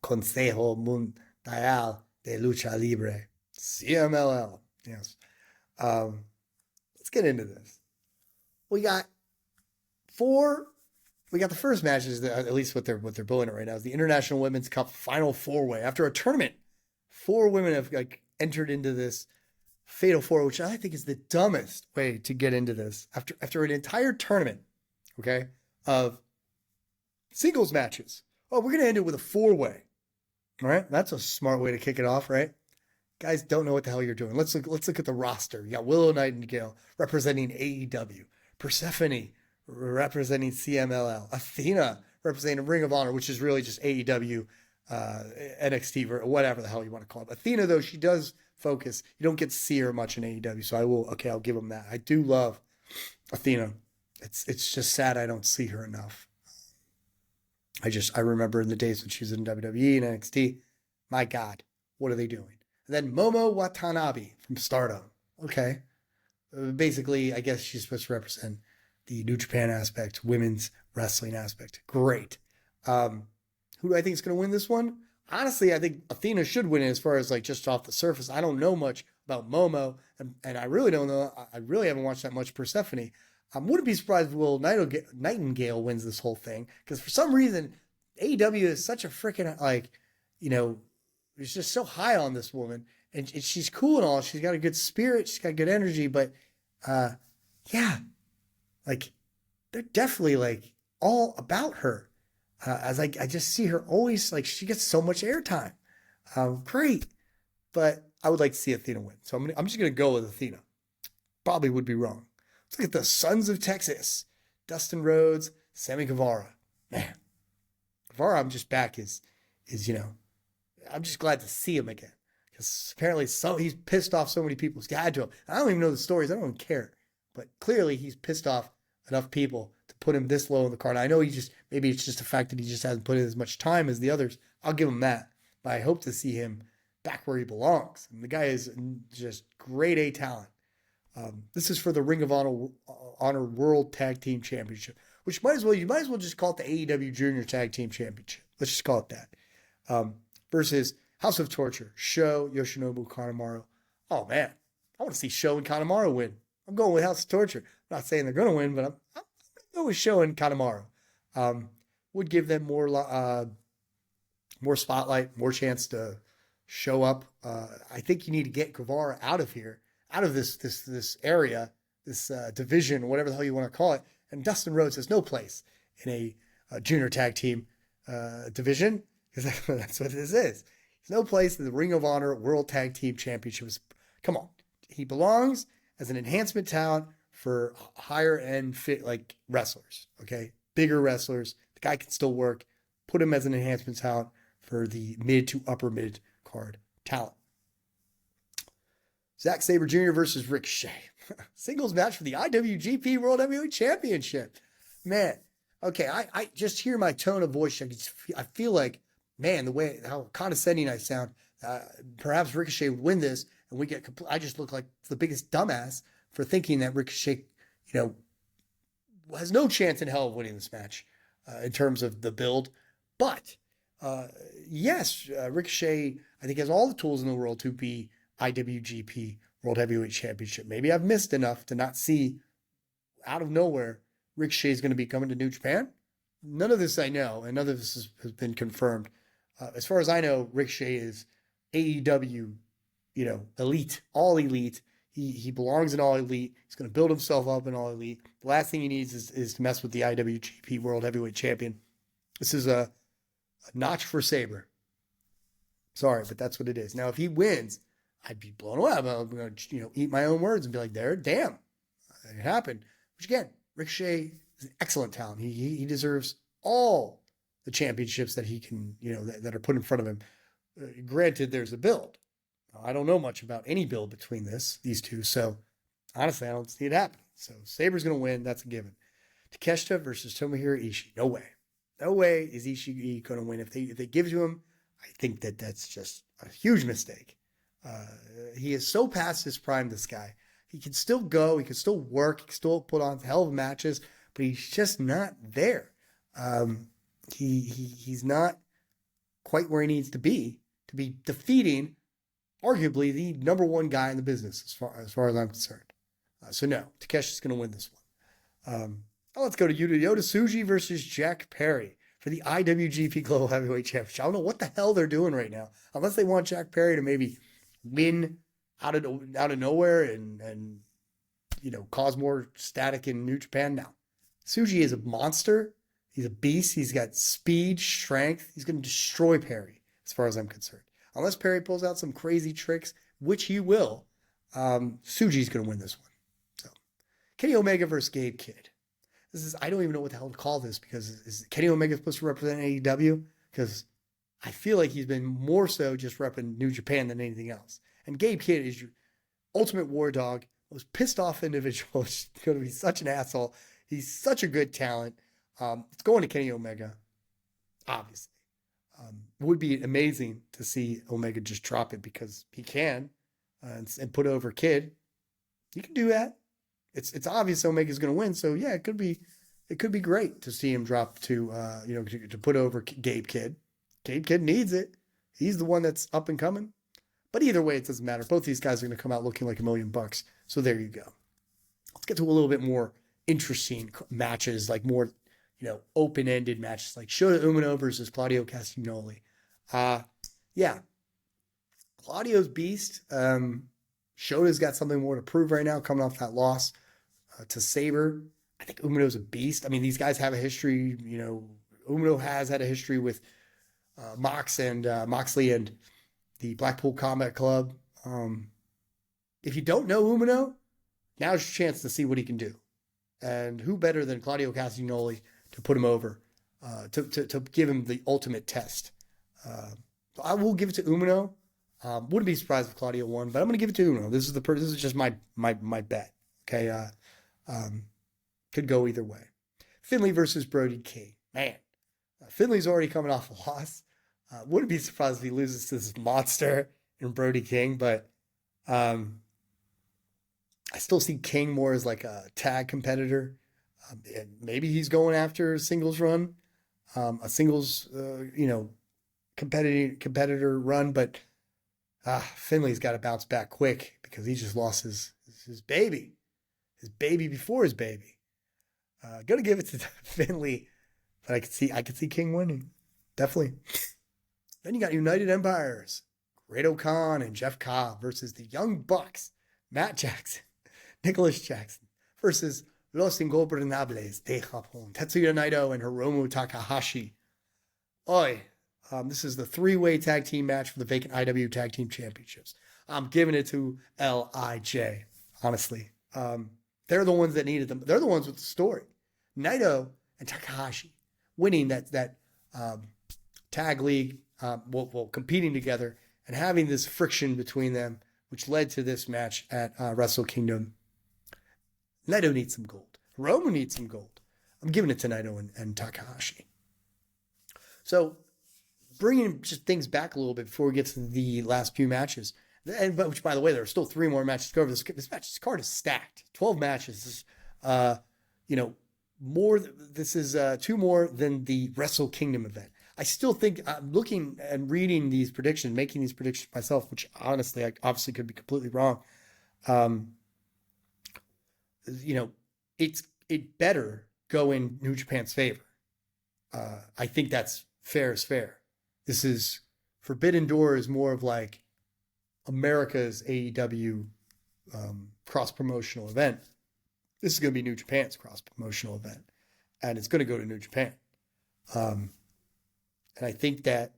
A: Consejo Mundial de Lucha Libre, CMLL. Yes. Let's get into this. We got the first matches, at least what they're building it right now, is the International Women's Cup Final Four-Way. After a tournament, 4 women have entered into this Fatal 4, which I think is the dumbest way to get into this. After an entire tournament, okay, of singles matches. Oh, we're going to end it with a 4-way. All right, that's a smart way to kick it off, right? Guys don't know what the hell you're doing. Let's look at the roster. You got Willow Nightingale representing AEW, Persephone representing CMLL, Athena representing Ring of Honor, which is really just AEW, NXT, or whatever the hell you want to call it. Athena, though, she does focus. You don't get to see her much in AEW, so I'll give them that. I do love Athena. It's just sad I don't see her enough. I remember in the days when she was in WWE and NXT, my God, what are they doing? And then Momo Watanabe from Stardom. Okay. Basically, I guess she's supposed to represent the New Japan aspect, women's wrestling aspect. Great. Who do I think is going to win this one? Honestly, I think Athena should win it as far as like just off the surface. I don't know much about Momo, and I really don't know. I really haven't watched that much Persephone. I wouldn't be surprised if Will Nightingale wins this whole thing, because for some reason, AEW is such a freaking, it's just so high on this woman. And she's cool and all. She's got a good spirit. She's got good energy. But, yeah, like, they're definitely, like, all about her. As I just see her always, like, she gets so much airtime. Great. But I would like to see Athena win. So I'm just going to go with Athena. Probably would be wrong. Let's look at the Sons of Texas. Dustin Rhodes, Sammy Guevara. Man, Guevara, I'm just back is I'm just glad to see him again. Because apparently he's pissed off so many people. He's got to him. I don't even know the stories. I don't even care. But clearly he's pissed off enough people to put him this low in the card. I know maybe it's just the fact that he just hasn't put in as much time as the others. I'll give him that. But I hope to see him back where he belongs. And the guy is just grade A talent. This is for the Ring of Honor World Tag Team Championship, which you might as well just call it the AEW Junior Tag Team Championship. Let's just call it that. Versus House of Torture, Sho, Yoshinobu Kanemaru. Oh man, I want to see Sho and Kanemaru win. I'm going with House of Torture. I'm not saying they're going to win, but I'm going to go with Sho and Kanemaru. Would give them more spotlight, more chance to show up. I think you need to get Guevara out of here, out of this area, this division, whatever the hell you want to call it. And Dustin Rhodes has no place in a junior tag team division, because that's what this is. There's no place in the Ring of Honor World Tag Team Championships. Come on. He belongs as an enhancement talent for higher end fit like wrestlers. Okay. Bigger wrestlers. The guy can still work. Put him as an enhancement talent for the mid to upper mid card talent. Zack Sabre Jr. versus Ricochet. Singles match for the IWGP World Heavyweight Championship. Man. Okay. I just hear my tone of voice. I feel like, man, how condescending I sound. Perhaps Ricochet would win this, and I just look like the biggest dumbass for thinking that Ricochet, has no chance in hell of winning this match in terms of the build. But yes, Ricochet, I think, has all the tools in the world to be IWGP World Heavyweight Championship. Maybe I've missed enough to not see out of nowhere Ricochet is going to be coming to New Japan. None of this I know, and none of this has been confirmed. As far as I know, Ricochet is AEW, elite, all elite. He belongs in all elite. He's going to build himself up in all elite. The last thing he needs is to mess with the IWGP World Heavyweight Champion. This is a notch for Sabre. Sorry, but that's what it is. Now, if he wins, I'd be blown away. I'm going to, eat my own words and be like, damn, it happened. Which again, Ricochet is an excellent talent. He deserves all the championships that he can, that are put in front of him. Granted, there's a build. I don't know much about any build between these two, so honestly, I don't see it happening. So Sabre's going to win. That's a given. Takeshita versus Tomohiro Ishii. No way. No way is Ishii going to win. If they give it to him, I think that's just a huge mistake. He is so past his prime, this guy. He can still go. He can still work. He can still put on hell of matches, but he's just not there. He's not quite where he needs to be defeating arguably the number one guy in the business as far as I'm concerned. So no, Takeshi's going to win this one. Let's go to Yota Tsuji versus Jack Perry for the IWGP Global Heavyweight Championship. I don't know what the hell they're doing right now, unless they want Jack Perry to maybe win out of nowhere and cause more static in New Japan. Now, Tsuji is a monster. He's a beast. He's got speed, strength. He's going to destroy Perry, as far as I'm concerned. Unless Perry pulls out some crazy tricks, which he will, Tsuji's going to win this one. So, Kenny Omega versus Gabe Kidd. I don't even know what the hell to call this, because is Kenny Omega supposed to represent AEW? Because I feel like he's been more so just repping New Japan than anything else. And Gabe Kidd is your ultimate war dog, most pissed off individual. He's going to be such an asshole. He's such a good talent. It's going to Kenny Omega, obviously. Would be amazing to see Omega just drop it, because he can, and put over Kidd. He can do that. It's obvious Omega's going to win, so yeah, it could be great to see him drop to put over Gabe Kidd. Gabe Kidd needs it. He's the one that's up and coming. But either way, it doesn't matter. Both these guys are going to come out looking like $1 million. So there you go. Let's get to a little bit more interesting matches, like more open-ended matches, like Shota Umino versus Claudio Castagnoli. Yeah, Claudio's beast. Shota's got something more to prove right now, coming off that loss to Sabre. I think Umino's a beast. I mean, these guys have a history. Umino has had a history with Moxley and the Blackpool Combat Club. If you don't know Umino, now's your chance to see what he can do. And who better than Claudio Castagnoli to put him over, to give him the ultimate test. I will give it to Umino. Wouldn't be surprised if Claudio won, but I'm going to give it to Umino. This is just my bet. Okay, could go either way. Finlay versus Brody King. Man, Finlay's already coming off a loss. Wouldn't be surprised if he loses to this monster in Brody King, but I still see King more as like a tag competitor. Maybe he's going after a singles run, a singles competitor run, but Finlay's got to bounce back quick, because he just lost his baby before his baby. Gonna give it to Finlay, but I could see King winning, definitely. Then you got United Empires, Great O'Khan and Jeff Cobb versus the Young Bucks, Matt Jackson, Nicholas Jackson versus Los Ingobernables de Japón, Tetsuya Naito and Hiromu Takahashi. This is the three-way tag team match for the vacant IW Tag Team Championships. I'm giving it to LIJ, honestly. They're the ones that needed them. They're the ones with the story. Naito and Takahashi winning that tag league, competing together and having this friction between them, which led to this match at Wrestle Kingdom. Naito needs some gold. Hiromu needs some gold. I'm giving it to Naito and Takahashi. So, bringing just things back a little bit before we get to the last few matches, which, by the way, there are still 3 more matches to go over. This card is stacked. 12 matches. More. This is 2 more than the Wrestle Kingdom event. I still think I'm looking and reading these predictions, making these predictions myself, which honestly, I obviously could be completely wrong. It better go in New Japan's favor. I think that's fair is fair. This is Forbidden Door is more of like America's AEW cross-promotional event. This is going to be New Japan's cross-promotional event, and it's going to go to New Japan. And I think that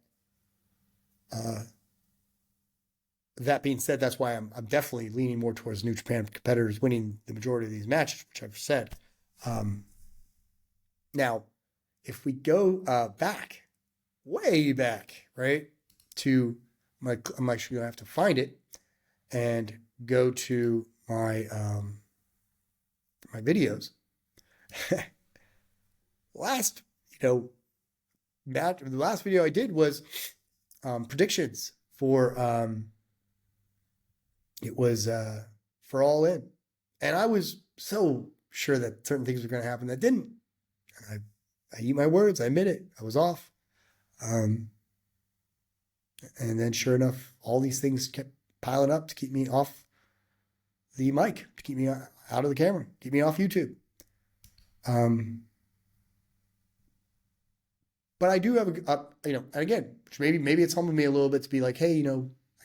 A: that being said, that's why I'm definitely leaning more towards New Japan competitors winning the majority of these matches, which I've said. Now, if we go back, way back, right, to I'm actually gonna have to find it and go to my my videos. Last, the last video I did was predictions for it was for All In, and I was so sure that certain things were going to happen that didn't. I eat my words. I admit it. I was off. And then sure enough, all these things kept piling up to keep me off the mic, to keep me out of the camera, keep me off YouTube. But I do have and again, which maybe it's humbling me a little bit to be like, hey, I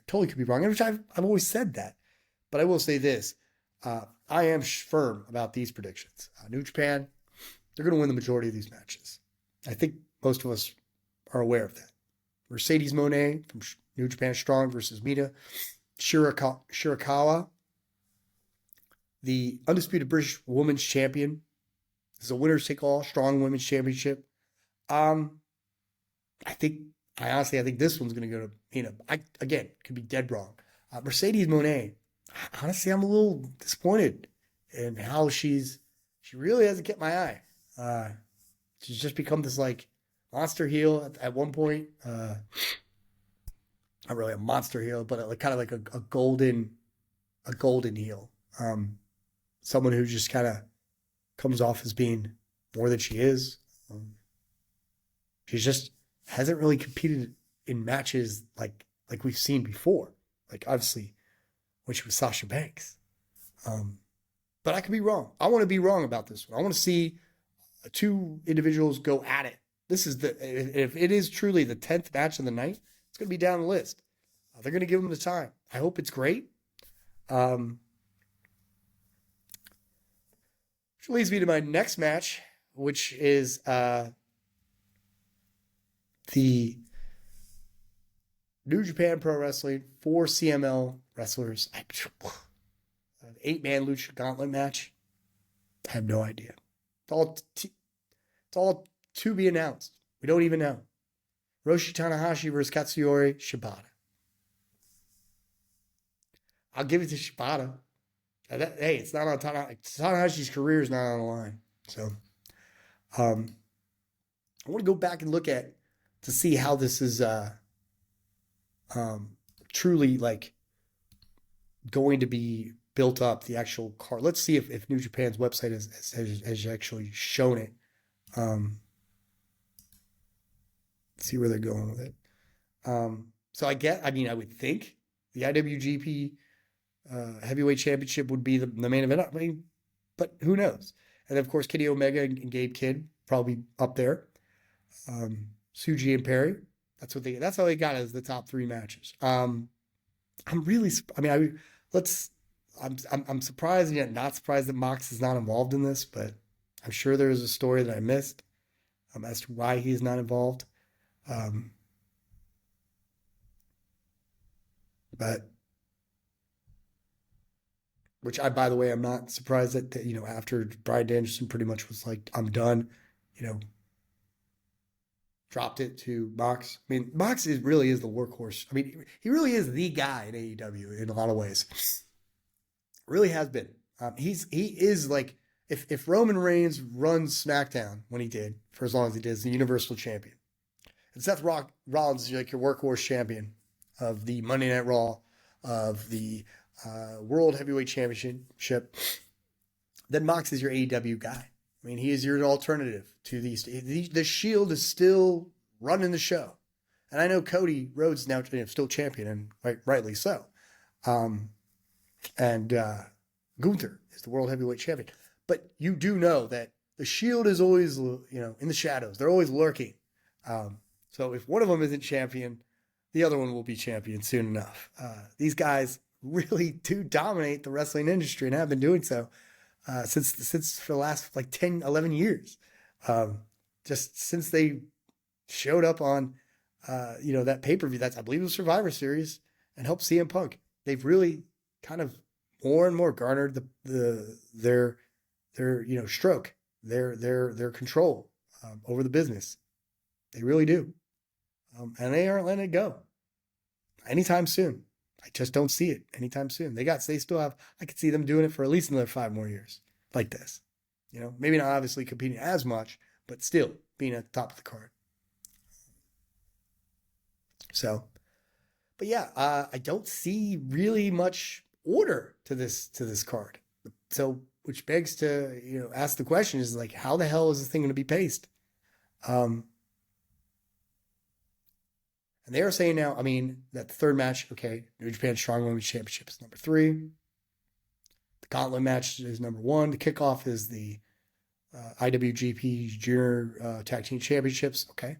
A: totally could be wrong, which I've always said that. But I will say this, I am firm about these predictions. New Japan, they're going to win the majority of these matches. I think most of us are aware of that. Mercedes Moné from New Japan Strong versus Mina Shirakawa, the undisputed British Women's Champion. This is a winner's take all Strong Women's Championship. I honestly think this one's going to go to Mina. I could be dead wrong. Mercedes Moné, honestly, I'm a little disappointed in how she really hasn't kept my eye. She's just become this like monster heel at one point. Not really a monster heel, but kind of like a golden heel. Someone who just kind of comes off as being more than she is. She just hasn't really competed in matches like we've seen before. Like obviously when she was Sasha Banks. But I could be wrong. I want to be wrong about this one. I want to see two individuals go at it. This is if it is truly the 10th match of the night, it's going to be down the list. They're going to give them the time. I hope it's great. Which leads me to my next match, which is the New Japan Pro Wrestling 4 CML wrestlers. An 8-man lucha gauntlet match. I have no idea. It's all to be announced. We don't even know. Roshi Tanahashi versus Katsuyori Shibata. I'll give it to Shibata. Hey, it's not on Tanahashi's career is not on the line. So, I want to go back and look to see how this is truly like going to be built up, the actual card. Let's see if New Japan's website has actually shown it. See where they're going with it. So I would think the IWGP Heavyweight Championship would be the main event. I mean, but who knows? And of course, Kenny Omega and Gabe Kidd probably up there. Suji and Perry. That's how they got as the top 3 matches. I'm surprised and yet not surprised that Mox is not involved in this, but I'm sure there is a story that I missed as to why he's not involved. By the way, I'm not surprised that after Bryan Danielson pretty much was like, I'm done, dropped it to Mox. I mean, Mox really is the workhorse. I mean, he really is the guy in AEW in a lot of ways. Really has been. He is like, if Roman Reigns runs SmackDown when he did, for as long as he did, as the Universal Champion, and Seth Rollins is like your workhorse champion of the Monday Night Raw, of the World Heavyweight Championship, then Mox is your AEW guy. I mean, he is your alternative to these. The Shield is still running the show. And I know Cody Rhodes is now still champion, and rightly so. And Gunther is the World Heavyweight Champion. But you do know that the Shield is always, in the shadows. They're always lurking. So if one of them isn't champion, the other one will be champion soon enough. These guys really do dominate the wrestling industry and have been doing so since for the last 10, 11 years. Just since they showed up on, that pay-per-view, I believe it was Survivor Series, and helped CM Punk. They've really kind of more and more garnered their stroke, their control over the business. They really do. And they aren't letting it go anytime soon. I just don't see it anytime soon. They still have, I could see them doing it for at least another 5 more years like this. You know, maybe not obviously competing as much, but still being at the top of the card. So, but yeah, I don't see really much order to this card. So, which begs to, you know, ask the question is like, how the hell is this thing going to be paced? And they are saying now, I mean, that the third match, okay, New Japan Strong Women's Championship is number 3. The Gauntlet match is number 1. The kickoff is the IWGP Junior Tag Team Championships. Okay.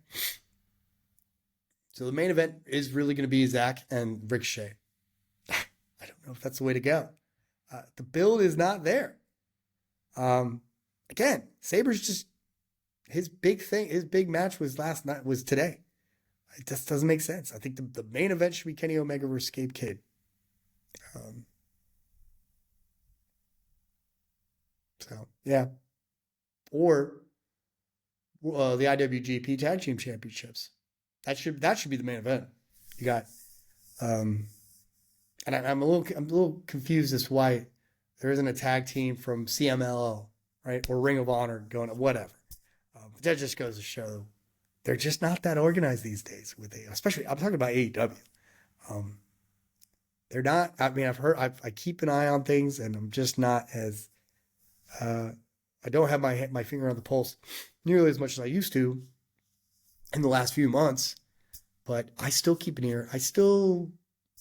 A: So the main event is really going to be Zack and Ricochet. I don't know if that's the way to go. The build is not there. Again, Sabre's just, his big match was today. It just doesn't make sense. I think the main event should be Kenny Omega versus Gabe Kidd. So, yeah. Or the IWGP Tag Team Championships. That should be the main event. You got, and I'm a little confused as to why there isn't a tag team from CMLL, right, or Ring of Honor going, whatever. But that just goes to show they're just not that organized these days. Especially, I'm talking about AEW. They're not. I mean, I keep an eye on things, and I'm just not as. I don't have my finger on the pulse nearly as much as I used to in the last few months, but I still keep an ear. I still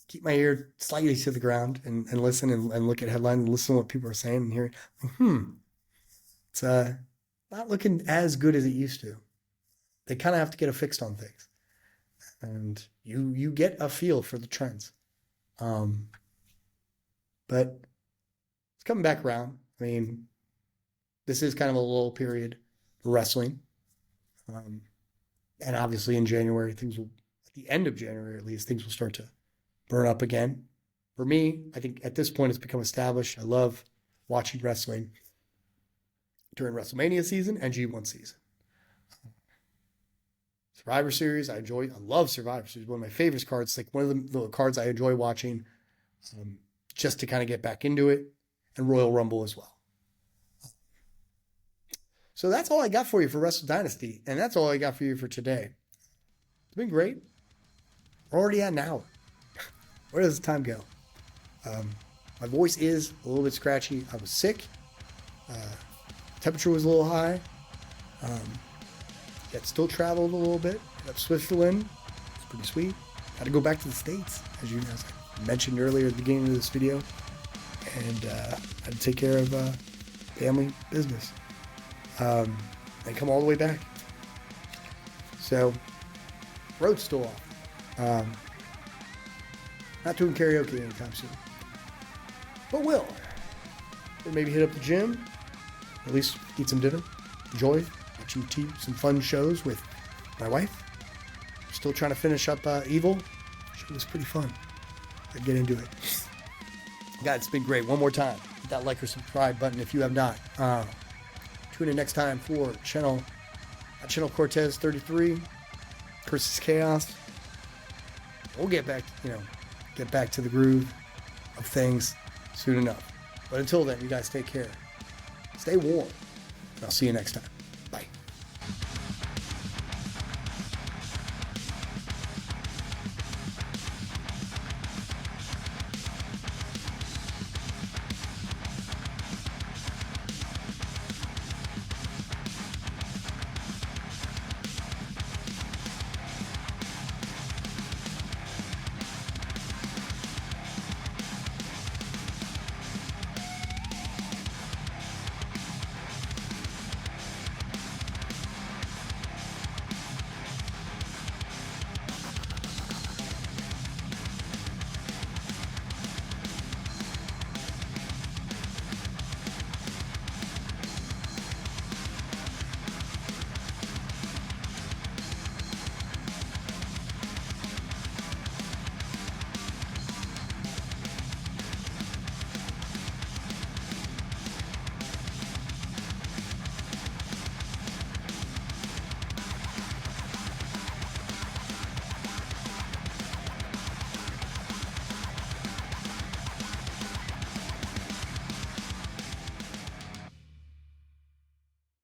A: keep my ear slightly to the ground and listen and look at headlines and listen to what people are saying and hearing. It's not looking as good as it used to. They kind of have to get a fix on things, and you get a feel for the trends. But it's coming back around. I mean, this is kind of a lull period for wrestling. And obviously in January, at the end of January at least, things will start to burn up again. For me, I think at this point it's become established. I love watching wrestling during WrestleMania season and G1 season. Survivor Series, I love Survivor Series. One of my favorite cards, like one of the cards I enjoy watching just to kind of get back into it, and Royal Rumble as well. So that's all I got for you for Wrestle Dynasty, and that's all I got for you for today. It's been great. We're already at an hour. Where does the time go? My voice is a little bit scratchy. I was sick. Temperature was a little high. Yet still traveled a little bit. Up Switzerland. It's pretty sweet. Had to go back to the States, as I mentioned earlier at the beginning of this video. And had to take care of family business. And come all the way back. So, road's still off. Not doing karaoke anytime soon. But will. Maybe hit up the gym. At least eat some dinner. Enjoy. Watching some fun shows with my wife. Still trying to finish up Evil. It was pretty fun. I'd get into it. God, it's been great. One more time. Hit that like or subscribe button if you have not. Tune in next time for ChannelCortez33, Chris's Chaos. We'll get back to the groove of things soon enough. But until then, you guys take care. Stay warm. And I'll see you next time.